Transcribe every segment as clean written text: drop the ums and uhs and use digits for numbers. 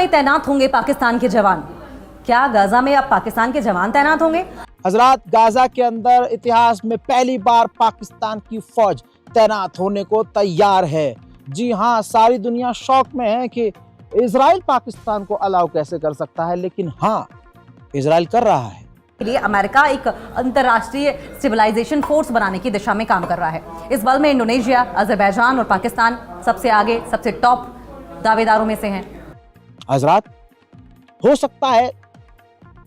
में तैनात होंगे पाकिस्तान के जवान। क्या गाजा में अब पाकिस्तान के जवान तैनात होंगे? हजरात, गाजा के अंदर इतिहास में पहली बार पाकिस्तान की फौज तैनात होने को तैयार है। जी हाँ, सारी दुनिया शौक में है कि इजराइल पाकिस्तान को अलाउ कैसे कर सकता है, लेकिन हाँ, इजराइल कर रहा है। के लिए अमेरिका एक अंतर्राष्ट्रीय सिविलाइजेशन फोर्स बनाने की दिशा में काम कर रहा है। इस बल में इंडोनेशिया, अजरबैजान और पाकिस्तान सबसे आगे, सबसे टॉप दावेदारों में से हैं। हजरात, हो सकता है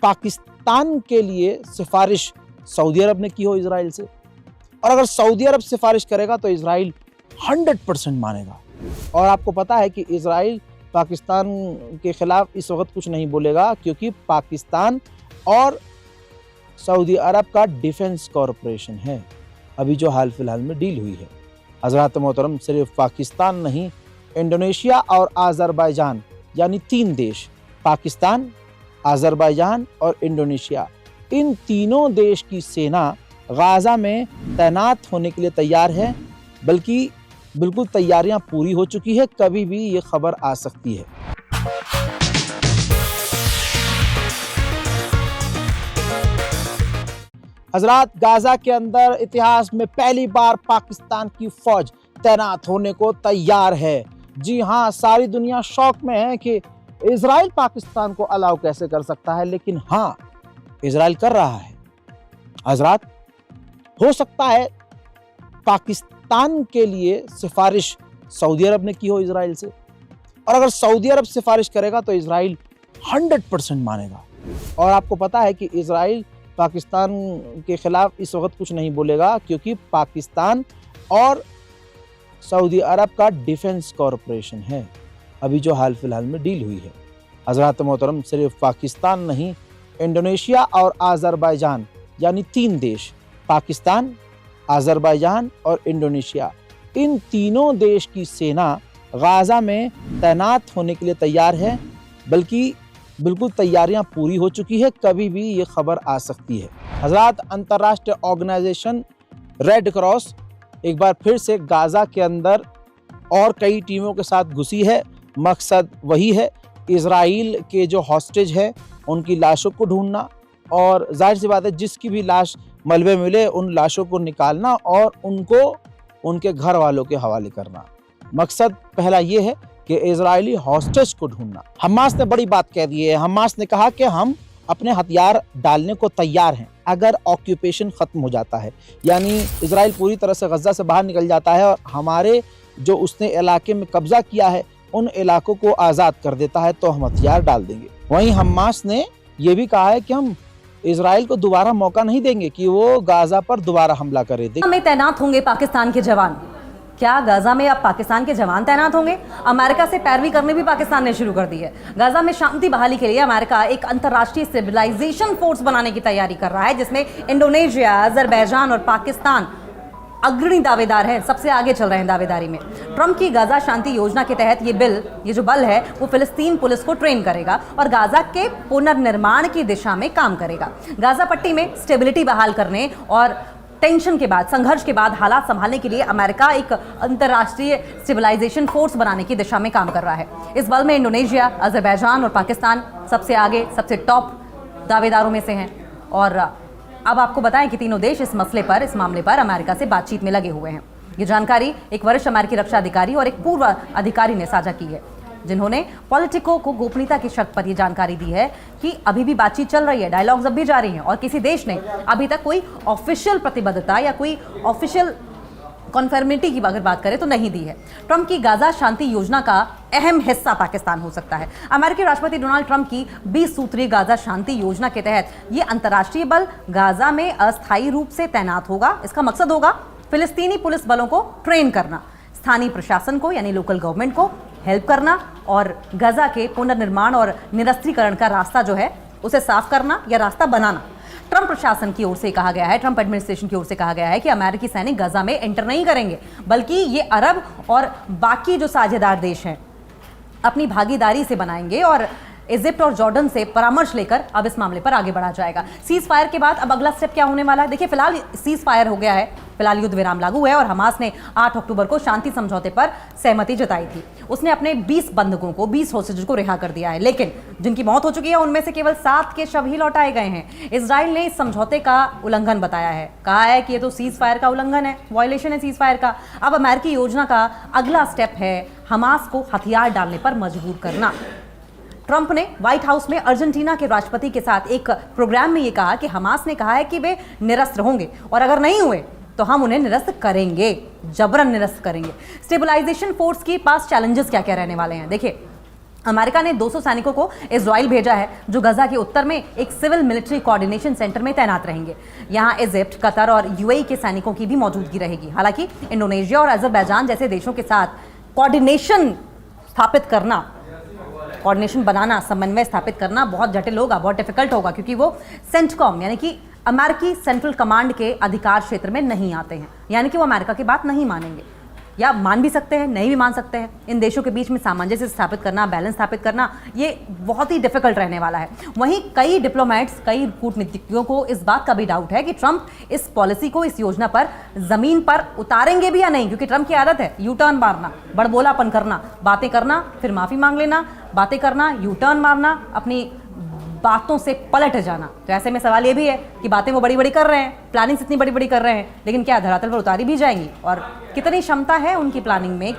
पाकिस्तान के लिए सिफारिश सऊदी अरब ने की हो इजराइल से, और अगर सऊदी अरब सिफारिश करेगा तो इजराइल 100% मानेगा। और आपको पता है कि इजराइल पाकिस्तान के खिलाफ इस वक्त कुछ नहीं बोलेगा, क्योंकि पाकिस्तान और सऊदी अरब का डिफेंस कॉरपोरेशन है, अभी जो हाल फिलहाल में डील हुई है। हजरात मोहतरम, सिर्फ पाकिस्तान नहीं, इंडोनेशिया और अजरबैजान यानी 3 देश, पाकिस्तान, अजरबैजान और इंडोनेशिया, इन तीनों देश की सेना गाजा में तैनात होने के लिए तैयार है। बल्कि बिल्कुल तैयारियां पूरी हो चुकी है, कभी भी ये खबर आ सकती है। हजरात, गाजा के अंदर इतिहास में पहली बार पाकिस्तान की फौज तैनात होने को तैयार है। जी हाँ, सारी दुनिया शौक में है कि इजराइल पाकिस्तान को अलाउ कैसे कर सकता है, लेकिन हाँ, इजराइल कर रहा है। हजरात, हो सकता है पाकिस्तान के लिए सिफारिश सऊदी अरब ने की हो इजराइल से, और अगर सऊदी अरब सिफारिश करेगा तो इजराइल 100% मानेगा। और आपको पता है कि इजराइल पाकिस्तान के खिलाफ इस वक्त कुछ नहीं बोलेगा, क्योंकि पाकिस्तान और सऊदी अरब का डिफेंस कॉरपोरेशन है, अभी जो हाल फिलहाल में डील हुई है। हजरात मोहतरम, सिर्फ पाकिस्तान नहीं, इंडोनेशिया और अजरबैजान यानी 3 देश, पाकिस्तान, अजरबैजान और इंडोनेशिया, इन तीनों देश की सेना गाजा में तैनात होने के लिए तैयार है। बल्कि बिल्कुल तैयारियां पूरी हो चुकी है, कभी भी ये खबर आ सकती है। हजरात, अंतर्राष्ट्रीय ऑर्गेनाइजेशन रेड क्रॉस एक बार फिर से गाजा के अंदर और कई टीमों के साथ घुसी है। मकसद वही है, इजराइल के जो हॉस्टेज है उनकी लाशों को ढूंढना, और जाहिर सी बात है जिसकी भी लाश मलबे मिले उन लाशों को निकालना और उनको उनके घर वालों के हवाले करना। मकसद पहला ये है कि इजरायली हॉस्टेज को ढूंढना। हमास ने बड़ी बात कह दी है। हमास ने कहा कि हम अपने हथियार डालने को तैयार हैं अगर ऑक्यूपेशन खत्म हो जाता है, यानी इजराइल पूरी तरह से गजा से बाहर निकल जाता है और हमारे जो उसने इलाके में कब्जा किया है उन इलाकों को आज़ाद कर देता है, तो हम हथियार डाल देंगे। वहीं हमास ने यह भी कहा है कि हम इजराइल को दोबारा मौका नहीं देंगे कि वो गाजा पर दोबारा हमला करे। में तैनात होंगे पाकिस्तान के जवान। क्या गाजा में अब पाकिस्तान के जवान तैनात होंगे? अमेरिका से पैरवी करनी भी पाकिस्तान ने शुरू कर दी है। गाजा में शांति बहाली के लिए अमेरिका एक अंतर्राष्ट्रीय सिविलाइजेशन फोर्स बनाने की तैयारी कर रहा है, जिसमें इंडोनेशिया, अजरबैजान और पाकिस्तान अग्रणी दावेदार हैं, सबसे आगे चल रहे हैं दावेदारी में। ट्रंप की गाजा शांति योजना के तहत ये जो बल है वो फिलिस्तीन पुलिस को ट्रेन करेगा और गाजा के पुनर्निर्माण की दिशा में काम करेगा। गाजा पट्टी में स्टेबिलिटी बहाल करने और टेंशन के बाद, संघर्ष के बाद हालात संभालने के लिए अमेरिका एक अंतर्राष्ट्रीय सिविलाइजेशन फोर्स बनाने की दिशा में काम कर रहा है। इस बल में इंडोनेशिया, अजरबैजान और पाकिस्तान सबसे आगे, सबसे टॉप दावेदारों में से हैं। और अब आपको बताएं कि तीनों देश इस मामले पर अमेरिका से बातचीत में लगे हुए हैं। ये जानकारी एक वरिष्ठ अमेरिकी रक्षा अधिकारी और एक पूर्व अधिकारी ने साझा की है, जिन्होंने पॉलिटिको को गोपनीयता की शर्त पर यह जानकारी दी है कि अभी भी बातचीत चल रही है, डायलॉग्स अब भी जारी हैं और किसी देश ने अभी तक कोई ऑफिशियल प्रतिबद्धता या कोई ऑफिशियल कॉन्फर्मिटी की अगर बात करें तो नहीं दी है। ट्रंप की गाजा शांति योजना का अहम हिस्सा पाकिस्तान हो सकता है। अमेरिकी राष्ट्रपति डोनाल्ड ट्रंप की 20 सूत्रीय गाजा शांति योजना के तहत ये अंतर्राष्ट्रीय बल गाजा में अस्थायी रूप से तैनात होगा। इसका मकसद होगा फिलिस्तीनी पुलिस बलों को ट्रेन करना, स्थानीय प्रशासन को यानी लोकल गवर्नमेंट को हेल्प करना और गाजा के पुनर्निर्माण और निरस्त्रीकरण का रास्ता जो है उसे साफ करना या रास्ता बनाना। ट्रंप प्रशासन की ओर से कहा गया है, ट्रंप एडमिनिस्ट्रेशन की ओर से कहा गया है कि अमेरिकी सैनिक गाजा में एंटर नहीं करेंगे, बल्कि ये अरब और बाकी जो साझेदार देश हैं अपनी भागीदारी से बनाएंगे और इजिप्ट और जॉर्डन से परामर्श लेकर अब इस मामले पर आगे बढ़ा जाएगा। सीज फायर के बाद अब अगला स्टेप क्या होने वाला है? देखिए, फिलहाल सीज फायर हो गया है, फिलहाल युद्ध विराम लागू है और हमास ने 8 अक्टूबर को शांति समझौते पर सहमति जताई थी। उसने अपने 20 बंधकों को, 20 होस्टेज को रिहा कर दिया है, लेकिन जिनकी मौत हो चुकी है उनमें से केवल 7 के शव ही लौटाए गए हैं। इजराइल ने इस समझौते का उल्लंघन बताया है, कहा है कि ये तो सीज फायर का उल्लंघन है, वायलेशन है सीज फायर का। अब अमेरिकी योजना का अगला स्टेप है हमास को हथियार डालने पर मजबूर करना। ट्रंप ने व्हाइट हाउस में अर्जेंटीना के राष्ट्रपति के साथ एक प्रोग्राम में यह कहा कि हमास ने कहा है कि वे निरस्त होंगे और अगर नहीं हुए तो हम उन्हें निरस्त करेंगे, जबरन निरस्त करेंगे। स्टेबलाइजेशन फोर्स के पास चैलेंजेस क्या क्या रहने वाले हैं, देखिए। अमेरिका ने 200 सैनिकों को इजराइल भेजा है जो गजा के उत्तर में एक सिविल मिलिट्री कोऑर्डिनेशन सेंटर में तैनात रहेंगे। यहां इजिप्ट, कतर और यूएई के सैनिकों की भी मौजूदगी रहेगी। हालांकि इंडोनेशिया और अजरबैजान जैसे देशों के साथ कोऑर्डिनेशन स्थापित करना, कोऑर्डिनेशन बनाना, समन्वय स्थापित करना बहुत जटिल होगा, बहुत डिफिकल्ट होगा, क्योंकि वो सेंटकॉम यानी कि अमेरिकी सेंट्रल कमांड के अधिकार क्षेत्र में नहीं आते हैं। यानी कि वो अमेरिका की बात नहीं मानेंगे, या मान भी सकते हैं, नहीं भी मान सकते हैं। इन देशों के बीच में सामंजस्य स्थापित करना, बैलेंस स्थापित करना, ये बहुत ही डिफिकल्ट रहने वाला है। वहीं कई डिप्लोमेट्स, कई कूटनीतिज्ञों को इस बात का भी डाउट है कि ट्रंप इस पॉलिसी को, इस योजना पर जमीन पर उतारेंगे भी या नहीं, क्योंकि ट्रंप की आदत है यू टर्न मारना, बड़बोलापन करना, बातें करना, फिर माफी मांग लेना, बातें करना, यू टर्न मारना, अपनी बातों से पलट जाना। तो ऐसे में सवाल ये भी है कि बातें वो बड़ी बड़ी कर रहे हैं, प्लानिंग्स इतनी बड़ी बड़ी कर रहे हैं, लेकिन क्या धरातल पर उतारी भी जाएंगी, और कितनी क्षमता है उनकी प्लानिंग में,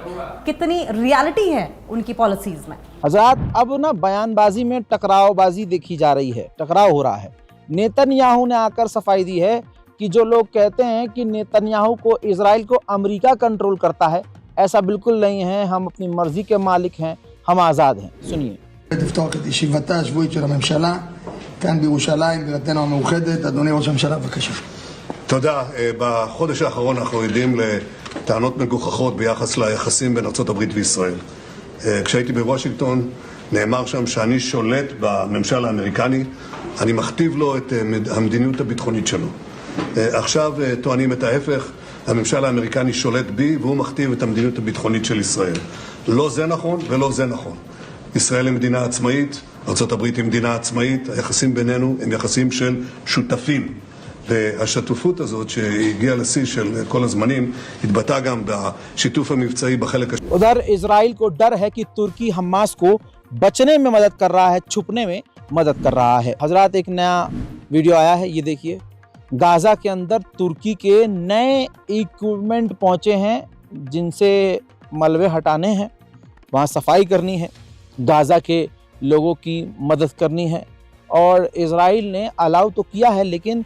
कितनी रियलिटी है उनकी पॉलिसीज में। हजरात, अब ना बयानबाजी में टकरावबाजी देखी जा रही है, टकराव हो रहा है। नेतन्याहू ने आकर सफाई दी है कि जो लोग कहते हैं कि नेतन्याहू को, इजराइल को अमेरिका कंट्रोल करता है, ऐसा बिल्कुल नहीं है। हम अपनी मर्जी के मालिक हैं, हम आज़ाद हैं। सुनिए। לפתוח את ישיבתה השבועית של הממשלה כאן בירושלים, בירתנו המאוחדת. אדוני ראש הממשלה, בבקשה. תודה. בחודש האחרון אנחנו עדים לטענות מגוחכות ביחס ליחסים בין ארצות הברית וישראל. כשהייתי בוושינגטון נאמר שם שאני שולט בממשל האמריקני, אני מכתיב לו את המדיניות הביטחונית שלו. עכשיו טוענים את ההפך, הממשל האמריקני שולט בי והוא מכתיב את המדיניות הביטחונית של ישראל. לא זה נכון ולא זה נכון. ישראל היא מדינה עצמאית, ארצות הברית היא מדינה עצמאית, היחסים בינינו הם יחסים של שותפים. והשותפות הזאת שהגיעה לשיא של כל הזמנים התבטא גם בשיתוף המבצעי בחלק השני. उधर इजराइल को डर है कि तुर्की हमास को बचने में मदद कर रहा है, छुपने में मदद कर रहा है। हजरात, एक नया वीडियो आया है, ये देखिए। गाजा के अंदर तुर्की के नए इक्विपमेंट पहुंचे हैं जिनसे मलबे हटाने हैं, वहाँ सफाई करनी है, गाजा के लोगों की मदद करनी है। और इजराइल ने अलाउ तो किया है, लेकिन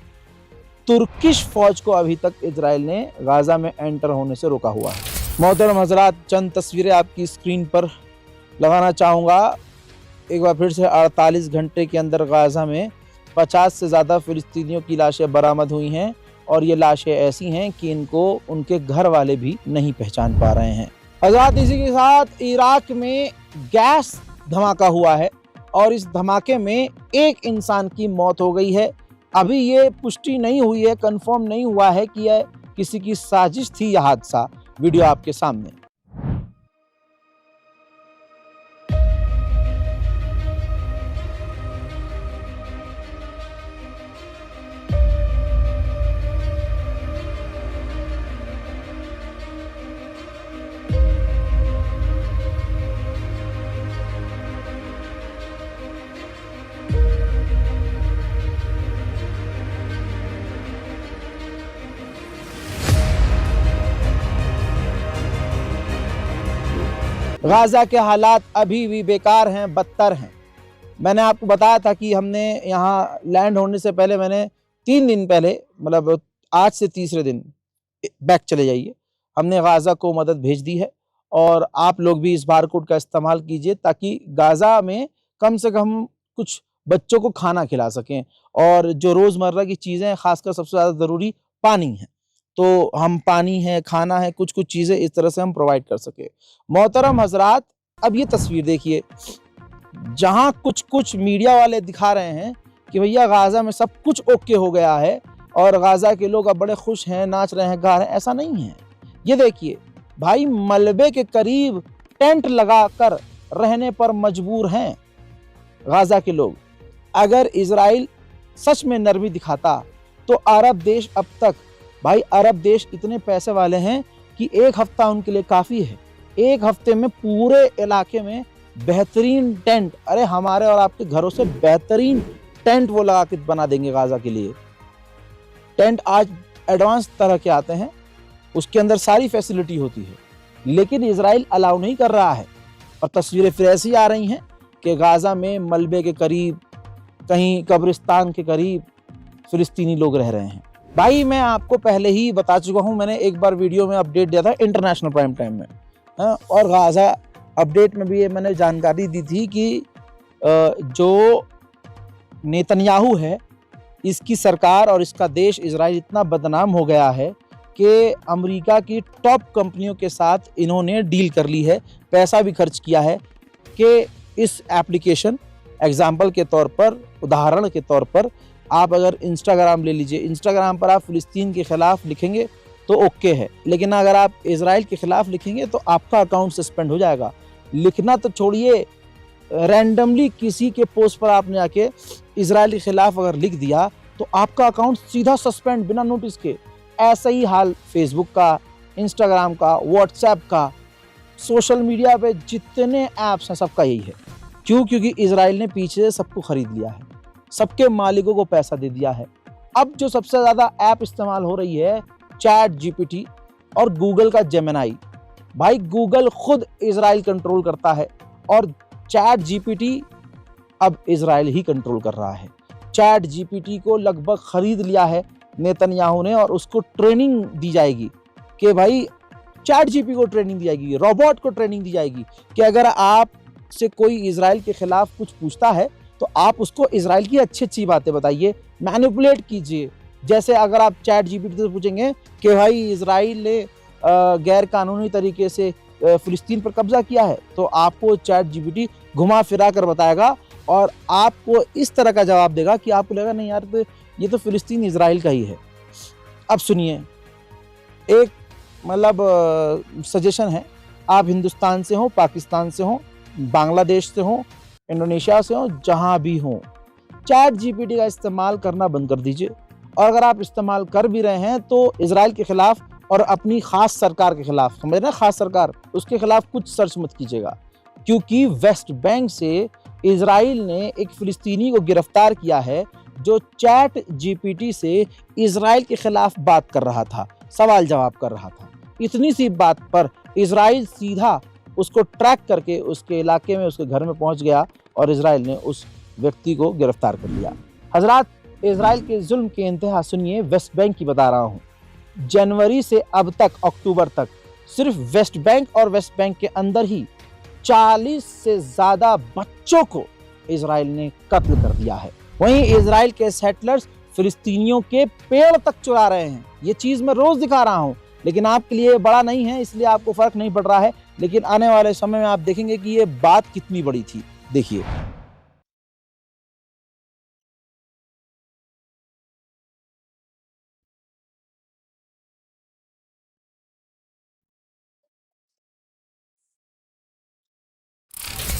तुर्किश फौज को अभी तक इजराइल ने गाजा में एंटर होने से रोका हुआ है। मोहतरम हजरात, चंद तस्वीरें आपकी स्क्रीन पर लगाना चाहूँगा। एक बार फिर से 48 घंटे के अंदर गाजा में 50 से ज़्यादा फ़िलिस्तीनियों की लाशें बरामद हुई हैं, और ये लाशें ऐसी हैं कि इनको उनके घर वाले भी नहीं पहचान पा रहे हैं। हजरात, इसी के साथ इराक में गैस धमाका हुआ है, और इस धमाके में एक इंसान की मौत हो गई है। अभी ये पुष्टि नहीं हुई है, कंफर्म नहीं हुआ है कि यह किसी की साजिश थी या हादसा। वीडियो आपके सामने। गाजा के हालात अभी भी बेकार हैं, बदतर हैं। मैंने आपको बताया था कि हमने यहाँ लैंड होने से पहले, मैंने 3 दिन पहले, मतलब आज से तीसरे दिन बैक चले जाइए, हमने गाजा को मदद भेज दी है। और आप लोग भी इस बारकोड का इस्तेमाल कीजिए ताकि गाजा में कम से कम कुछ बच्चों को खाना खिला सकें, और जो रोज़मर्रा की चीज़ें हैं, ख़ासकर सबसे ज़्यादा ज़रूरी पानी है, तो हम पानी है, खाना है, कुछ कुछ चीज़ें इस तरह से हम प्रोवाइड कर सके। मोहतरम हजरात, अब ये तस्वीर देखिए, जहाँ कुछ कुछ मीडिया वाले दिखा रहे हैं कि भैया गाजा में सब कुछ ओके हो गया है और गाजा के लोग अब बड़े खुश हैं, नाच रहे हैं, गा रहे हैं, ऐसा नहीं है। ये देखिए भाई, मलबे के करीब टेंट लगाकर रहने पर मजबूर हैं गाजा के लोग। अगर इजराइल सच में नरमी दिखाता तो अरब देश अब तक, भाई अरब देश इतने पैसे वाले हैं कि 1 हफ्ता उनके लिए काफ़ी है। एक हफ्ते में पूरे इलाके में बेहतरीन टेंट, अरे हमारे और आपके घरों से बेहतरीन टेंट वो लगा के बना देंगे गाजा के लिए। टेंट आज एडवांस तरह के आते हैं, उसके अंदर सारी फैसिलिटी होती है, लेकिन इजराइल अलाउ नहीं कर रहा है। और तस्वीरें फिर ऐसी आ रही हैं कि गाजा में मलबे के करीब, कहीं कब्रिस्तान के करीब फिलिस्तीनी लोग रह रहे हैं। भाई मैं आपको पहले ही बता चुका हूं, मैंने एक बार वीडियो में अपडेट दिया था इंटरनेशनल प्राइम टाइम में, और गाजा अपडेट में भी ये मैंने जानकारी दी थी कि जो नेतन्याहू है, इसकी सरकार और इसका देश इजराइल इतना बदनाम हो गया है कि अमेरिका की टॉप कंपनियों के साथ इन्होंने डील कर ली है, पैसा भी खर्च किया है कि इस एप्लीकेशन, एग्जाम्पल के तौर पर, उदाहरण के तौर पर, आप अगर इंस्टाग्राम ले लीजिए, इंस्टाग्राम पर आप फिलिस्तीन के खिलाफ लिखेंगे तो ओके है, लेकिन अगर आप इजराइल के खिलाफ लिखेंगे तो आपका अकाउंट सस्पेंड हो जाएगा। लिखना तो छोड़िए, रैंडमली किसी के पोस्ट पर आपने आके इजराइल के खिलाफ अगर लिख दिया तो आपका अकाउंट सीधा सस्पेंड बिना नोटिस के। ऐसा ही हाल फेसबुक का, इंस्टाग्राम का, व्हाट्सएप का, सोशल मीडिया पे जितने ऐप्स हैं सबका यही है। क्यों? क्योंकि इजराइल ने पीछे से सबको खरीद लिया है, सबके मालिकों को पैसा दे दिया है। अब जो सबसे ज़्यादा ऐप इस्तेमाल हो रही है चैट जीपीटी और गूगल का जेमिनाई। भाई गूगल खुद इजराइल कंट्रोल करता है और चैट जीपीटी अब इजराइल ही कंट्रोल कर रहा है। चैट जीपीटी को लगभग खरीद लिया है नेतन्याहू ने और उसको ट्रेनिंग दी जाएगी कि भाई चैट जीपीटी को ट्रेनिंग दी जाएगी, रोबोट को ट्रेनिंग दी जाएगी कि अगर आप से कोई इजराइल के खिलाफ कुछ पूछता है तो आप उसको इजराइल की अच्छी अच्छी बातें बताइए, मैनिपुलेट कीजिए। जैसे अगर आप चैट जीपीटी से पूछेंगे कि भाई इजराइल ने गैर कानूनी तरीके से फिलिस्तीन पर कब्जा किया है, तो आपको चैट जीपीटी घुमा फिरा कर बताएगा और आपको इस तरह का जवाब देगा कि आपको लगेगा नहीं यार, तो ये तो फिलिस्तीन इजराइल का ही है। अब सुनिए, एक मतलब सजेशन है, आप हिंदुस्तान से हो, पाकिस्तान से हो, बांग्लादेश से हो, इंडोनेशिया से हो, जहां भी हो, चैट जीपीटी का इस्तेमाल करना बंद कर दीजिए। और अगर आप इस्तेमाल कर भी रहे हैं तो इजराइल के खिलाफ और अपनी खास सरकार के खिलाफ, समझ रहे हैं, खास सरकार, उसके खिलाफ कुछ सर्च मत कीजिएगा। क्योंकि वेस्ट बैंक से इजराइल ने एक फिलिस्तीनी को गिरफ्तार किया है जो चैट जीपीटी से इजराइल के खिलाफ बात कर रहा था, सवाल जवाब कर रहा था। इतनी सी बात पर इजराइल सीधा उसको ट्रैक करके उसके इलाके में, उसके घर में पहुंच गया और इजराइल ने उस व्यक्ति को गिरफ्तार कर लिया। हजरात, इजराइल के जुल्म के इंतहा सुनिए, वेस्ट बैंक की बता रहा हूं। जनवरी से अब तक अक्टूबर तक सिर्फ वेस्ट बैंक और वेस्ट बैंक के अंदर ही 40 से ज्यादा बच्चों को इजराइल ने कत्ल कर दिया है। वहीं इजराइल के सेटलर्स फिलिस्तीनियों के पेड़ तक चुरा रहे हैं। ये चीज मैं रोज दिखा रहा हूं, लेकिन आपके लिए बड़ा नहीं है, इसलिए आपको फर्क नहीं पड़ रहा है, लेकिन आने वाले समय में आप देखेंगे कि ये बात कितनी बड़ी थी। देखिए,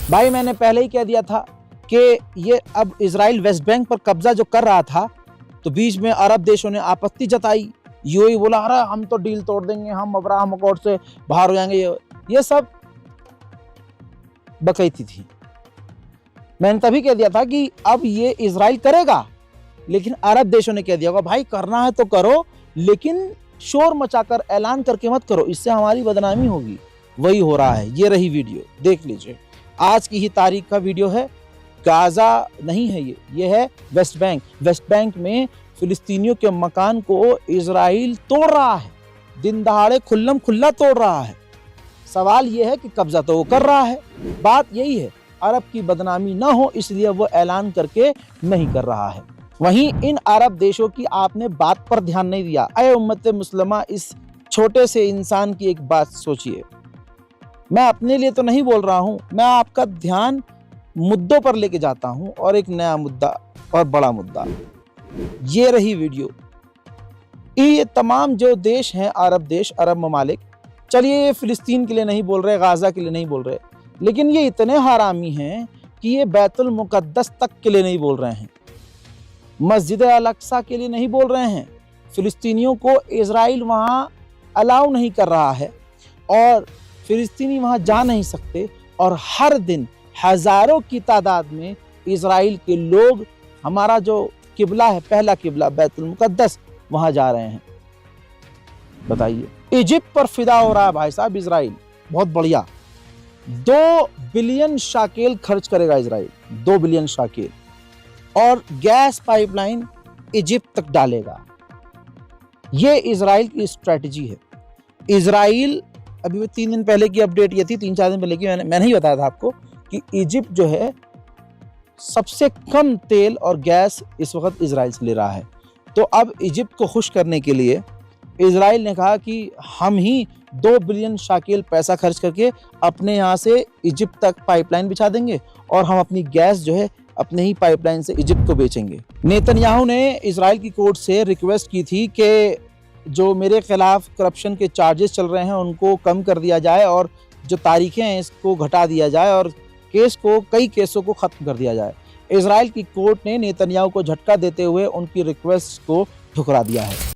भाई मैंने पहले ही कह दिया था कि ये अब इजराइल वेस्ट बैंक पर कब्जा जो कर रहा था, तो बीच में अरब देशों ने आपत्ति जताई। यूएई बोला अरे हम तो डील तोड़ देंगे, हम अब्राहम अकॉर्ड से बाहर हो जाएंगे। ये सब बकैती थी। मैंने तभी कह दिया था कि अब ये इजराइल करेगा, लेकिन अरब देशों ने कह दिया होगा भाई करना है तो करो, लेकिन शोर मचाकर ऐलान करके मत करो, इससे हमारी बदनामी होगी। वही हो रहा है। ये रही वीडियो, देख लीजिए, आज की ही तारीख का वीडियो है। गाजा नहीं है ये है वेस्ट बैंक। वेस्ट बैंक में फिलिस्तीनियों के मकान को इजराइल तोड़ रहा है, दिन दहाड़े खुल्लम खुल्ला तोड़ रहा है। सवाल ये है कि कब्जा तो वो कर रहा है, बात यही है अरब की बदनामी ना हो इसलिए वो ऐलान करके नहीं कर रहा है। वहीं इन अरब देशों की आपने बात पर ध्यान नहीं दिया। अय उम्मत मुस्लिमा, इस छोटे से इंसान की एक बात सोचिए। मैं अपने लिए तो नहीं बोल रहा हूं, मैं आपका ध्यान मुद्दों पर लेके जाता हूं, और एक नया मुद्दा और बड़ा मुद्दा। ये रही वीडियो। ये तमाम जो देश हैं, अरब देश, अरब ममालिक, चलिए ये फिलिस्तीन के लिए नहीं बोल रहे, गाजा के लिए नहीं बोल रहे, लेकिन ये इतने हरामी हैं कि ये बैतुल मुकद्दस तक के लिए नहीं बोल रहे हैं, मस्जिद अल अक्सा के लिए नहीं बोल रहे हैं। फिलिस्तीनियों को इजराइल वहाँ अलाउ नहीं कर रहा है, और फिलिस्तीनी वहाँ जा नहीं सकते और हर दिन हजारों की तादाद में इजराइल के लोग हमारा जो किबला है, पहला किबला बैतुल मुकद्दस, वहाँ जा रहे हैं। बताइए, इजिप्ट पर फिदा हो रहा है भाई साहब इजराइल। बहुत बढ़िया। 2 बिलियन शाकेल खर्च करेगा इजराइल, 2 बिलियन शाकेल, और गैस पाइपलाइन इजिप्ट तक डालेगा। ये इजराइल की स्ट्रेटजी है। इजराइल, अभी 3 दिन पहले की अपडेट ये थी, 3-4 दिन पहले की, मैंने ही बताया था आपको कि इजिप्ट जो है सबसे कम तेल और गैस इस वक्त इजराइल से ले रहा है। तो अब इजिप्ट को खुश करने के लिए इजराइल ने कहा कि हम ही 2 बिलियन शाकेल पैसा खर्च करके अपने यहाँ से इजिप्ट तक पाइपलाइन बिछा देंगे और हम अपनी गैस जो है अपने ही पाइपलाइन से इजिप्ट को बेचेंगे। नेतन्याहू ने इजराइल की कोर्ट से रिक्वेस्ट की थी कि जो मेरे खिलाफ करप्शन के चार्जेस चल रहे हैं उनको कम कर दिया जाए और जो तारीखें हैं इसको घटा दिया जाए और कई केसों को ख़त्म कर दिया जाए। इजराइल की कोर्ट ने नेतन्याहू को झटका देते हुए उनकी रिक्वेस्ट को ठुकरा दिया है।